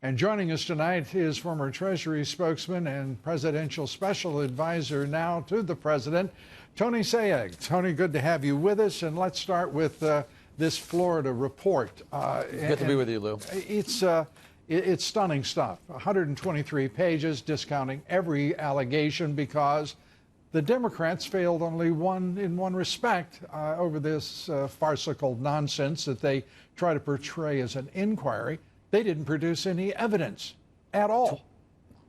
And joining us tonight is former Treasury spokesman and presidential special advisor now to the president, Tony Sayegh. Tony, good to have you with us. And let's start with this Florida report. Good to be with you, Lou. It's stunning stuff. 123 pages discounting every allegation because the Democrats failed only in one respect over this farcical nonsense that they try to portray as an inquiry. They didn't produce any evidence at all.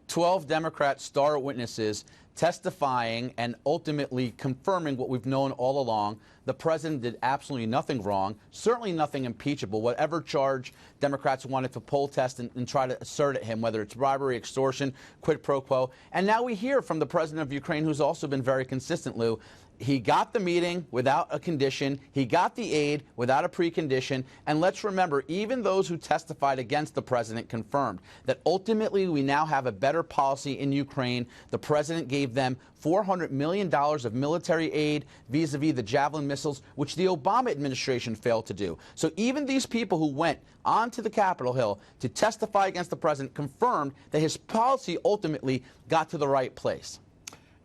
12 Democrat star witnesses testifying and ultimately confirming what we've known all along. The president did absolutely nothing wrong, certainly nothing impeachable. Whatever charge Democrats wanted to poll test and try to assert at him, whether it's bribery, extortion, quid pro quo. And now we hear from the president of Ukraine, who's also been very consistent, Lou. He got the meeting without a condition. He got the aid without a precondition. And let's remember, even those who testified against the president confirmed that ultimately we now have a better policy in Ukraine. The president gave them $400 million of military aid vis-a-vis the Javelin missiles, which the Obama administration failed to do. So even these people who went onto the Capitol Hill to testify against the president confirmed that his policy ultimately got to the right place.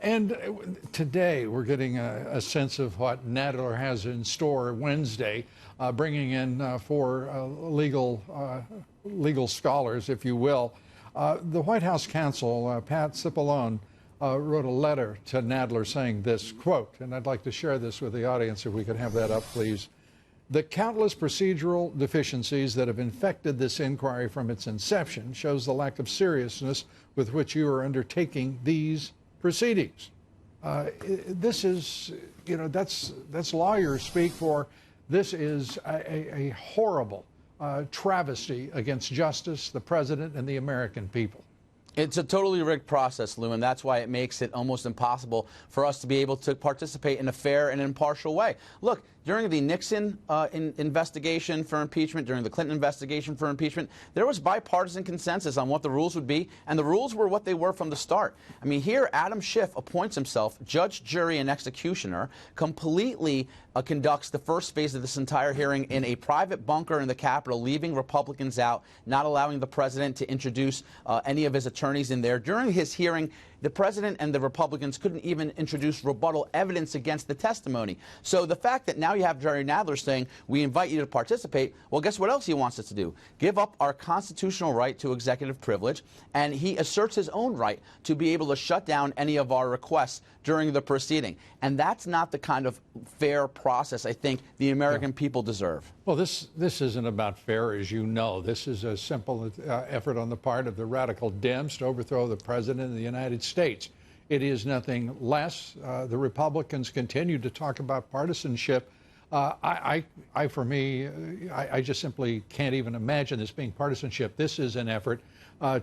And today we're getting a sense of what Nadler has in store Wednesday, bringing in four legal scholars, if you will. The White House counsel, Pat Cipollone, wrote a letter to Nadler saying this, quote, and I'd like to share this with the audience if we could have that up, please. The countless procedural deficiencies that have infected this inquiry from its inception shows the lack of seriousness with which you are undertaking these proceedings. This is, that's lawyers speak for. This is a horrible travesty against justice, the president, and the American people. It's a totally rigged process, Lou, and that's why it makes it almost impossible for us to be able to participate in a fair and impartial way. Look, during the Nixon investigation for impeachment, during the Clinton investigation for impeachment, there was bipartisan consensus on what the rules would be, and the rules were what they were from the start. I mean, here Adam Schiff appoints himself judge, jury, and executioner, completely conducts the first phase of this entire hearing in a private bunker in the Capitol, leaving Republicans out, not allowing the president to introduce any of his attorneys in there. During his hearing, the president and the Republicans couldn't even introduce rebuttal evidence against the testimony. So the fact that now you have Jerry Nadler saying, we invite you to participate, well, guess what else he wants us to do? Give up our constitutional right to executive privilege, and he asserts his own right to be able to shut down any of our requests during the proceeding. And that's not the kind of fair process I think the American people deserve. Well, this isn't about fair, as you know. This is a simple effort on the part of the radical Dems to overthrow the president of the United States. It is nothing less. The Republicans continue to talk about partisanship. I just simply can't even imagine this being partisanship. This is an effort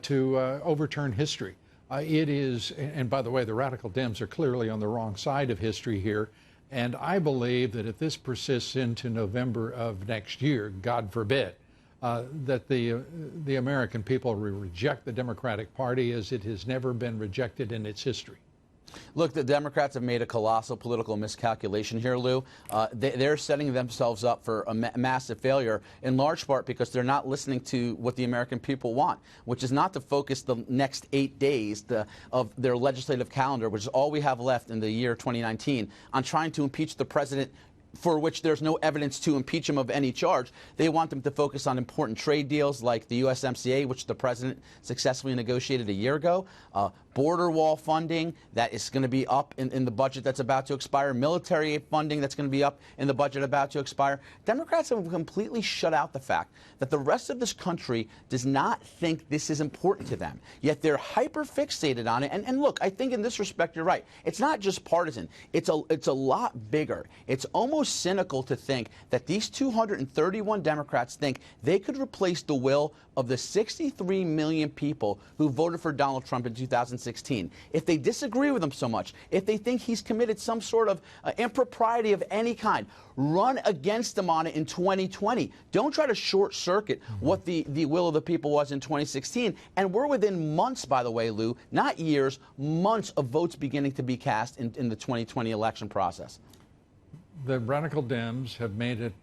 to overturn history. It is, and by the way, the radical Dems are clearly on the wrong side of history here. And I believe that if this persists into November of next year, God forbid, that the American people will reject the Democratic Party as it has never been rejected in its history. Look, the Democrats have made a colossal political miscalculation here, Lou. They're setting themselves up for a massive failure, in large part because they're not listening to what the American people want, which is not to focus the next 8 days of their legislative calendar, which is all we have left in the year 2019, on trying to impeach the president for which there's no evidence to impeach him of any charge. They want them to focus on important trade deals like the USMCA, which the president successfully negotiated a year ago, border wall funding that is going to be up in the budget that's about to expire, military aid funding that's going to be up in the budget about to expire. Democrats have completely shut out the fact that the rest of this country does not think this is important to them, yet they're hyper-fixated on it. And look, I think in this respect, you're right. It's not just partisan. It's a lot bigger. It's almost cynical to think that these 231 Democrats think they could replace the will of the 63 million people who voted for Donald Trump in 2016. If they disagree with him so much, if they think he's committed some sort of impropriety of any kind, run against him on it in 2020. Don't try to short circuit what the will of the people was in 2016. And we're within months, by the way, Lou, not years, months of votes beginning to be cast in the 2020 election process. The radical Dems have made it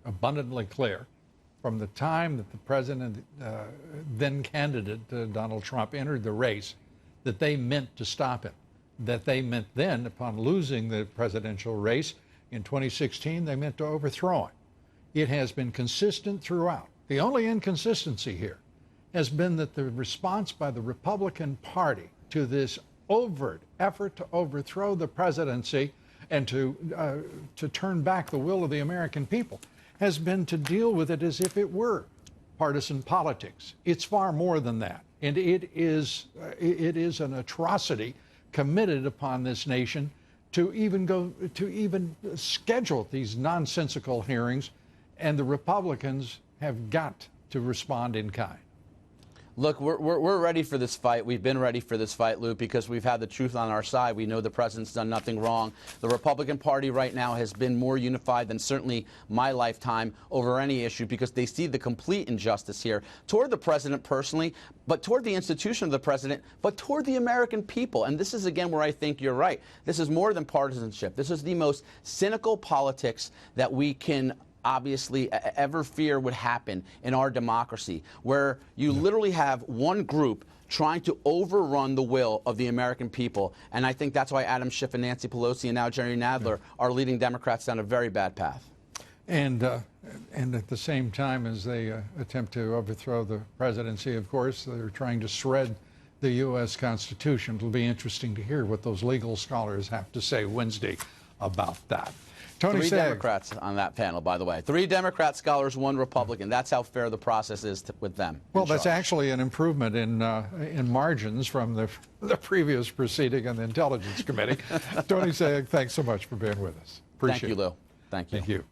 abundantly clear from the time that the president, then candidate Donald Trump, entered the race, that they meant to stop him, that they meant then, upon losing the presidential race in 2016, they meant to overthrow him. It has been consistent throughout. The only inconsistency here has been that the response by the Republican Party to this overt effort to overthrow the presidency and to turn back the will of the American people has been to deal with it as if it were partisan politics. It's far more than that, and it is an atrocity committed upon this nation to even schedule these nonsensical hearings, and the Republicans have got to respond in kind. Look, we're ready for this fight. We've been ready for this fight, Lou, because we've had the truth on our side. We know the president's done nothing wrong. The Republican Party right now has been more unified than certainly my lifetime over any issue, because they see the complete injustice here toward the president personally, but toward the institution of the president, but toward the American people. And this is, again, where I think you're right. This is more than partisanship. This is the most cynical politics that we can obviously ever fear would happen in our democracy, where you literally have one group trying to overrun the will of the American people. And I think that's why Adam Schiff and Nancy Pelosi and now Jerry Nadler are leading Democrats down a very bad path. And at the same time as they attempt to overthrow the presidency, of course, they're trying to shred the U.S. Constitution. It'll be interesting to hear what those legal scholars have to say Wednesday about that. Tony Three Sayegh. Democrats on that panel, by the way. 3 Democrat scholars, 1 Republican. That's how fair the process is with them. Well, that's actually an improvement in margins from the previous proceeding on the Intelligence Committee. Tony Sayegh, thanks so much for being with us. Appreciate it. Thank you, Lou. Thank you. Thank you.